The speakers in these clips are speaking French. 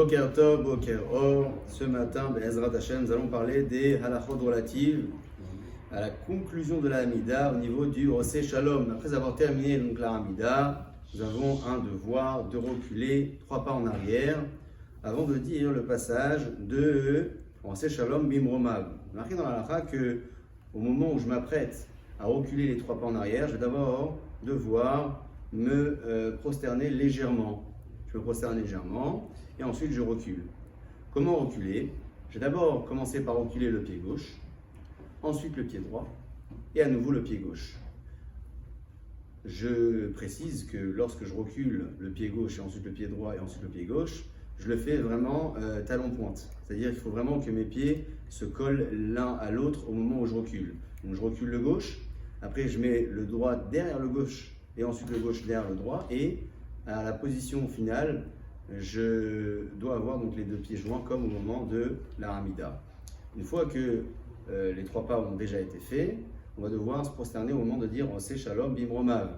Boker Tov, Boker Or. Ce matin, Be'ezrat Hashem, nous allons parler des halachot relatives à la conclusion de la Hamida au niveau du Oseh Shalom. Après avoir terminé donc la Hamida, nous avons un devoir de reculer 3 pas en arrière avant de dire le passage de Oseh Shalom Bimromav. Marqué dans la halakha que au moment où je m'apprête à reculer les 3 pas en arrière, je vais d'abord devoir me prosterner légèrement. Je me prosterne légèrement et ensuite je recule. Comment reculer? Je vais d'abord commencer par reculer le pied gauche, ensuite le pied droit et à nouveau le pied gauche. Je précise que lorsque je recule le pied gauche et ensuite le pied droit et ensuite le pied gauche, je le fais vraiment talon-pointe. C'est-à-dire qu'il faut vraiment que mes pieds se collent l'un à l'autre au moment où je recule. Donc je recule le gauche, après je mets le droit derrière le gauche et ensuite le gauche derrière le droit et à la position finale, je dois avoir donc les 2 pieds joints comme au moment de la Hamida. Une fois que les 3 pas ont déjà été faits, on va devoir se prosterner au moment de dire Oseh Shalom Bimromav.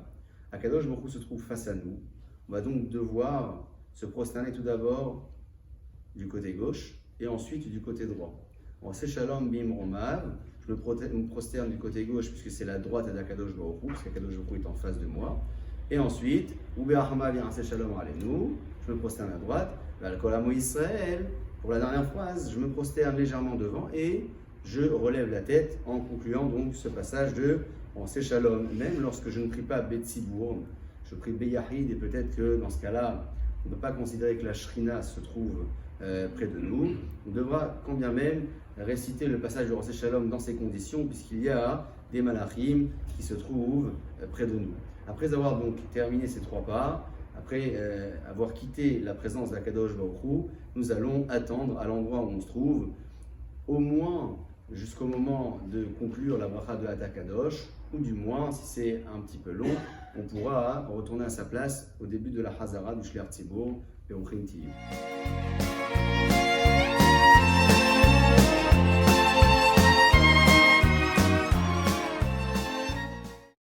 Akadosh Baruch Hu se trouve face à nous. On va donc devoir se prosterner tout d'abord du côté gauche et ensuite du côté droit. Oseh Shalom Bimromav, je me prosterne du côté gauche puisque c'est la droite d'Akadosh Baruch Hu, parce qu'Akadosh Baruch Hu est en face de moi. Et ensuite, je me prosterne à droite, Israël. Pour la dernière phrase, je me prosterne légèrement devant et je relève la tête en concluant donc ce passage de Oseh Shalom. Même lorsque je ne prie pas Betsibour, je prie Beyahid et peut-être que dans ce cas-là, on ne peut pas considérer que la Shrina se trouve près de nous. On devra quand bien même réciter le passage de Oseh Shalom dans ces conditions puisqu'il y a des malachim qui se trouvent près de nous. Après avoir donc terminé ces 3 pas, après avoir quitté la présence d'Akadosh Baruch Hu, nous allons attendre à l'endroit où on se trouve, au moins jusqu'au moment de conclure la bracha de Hatakadosh, ou du moins, si c'est un petit peu long, on pourra retourner à sa place au début de la Hazara du Shliach Tzibur et au Khim Tiyou.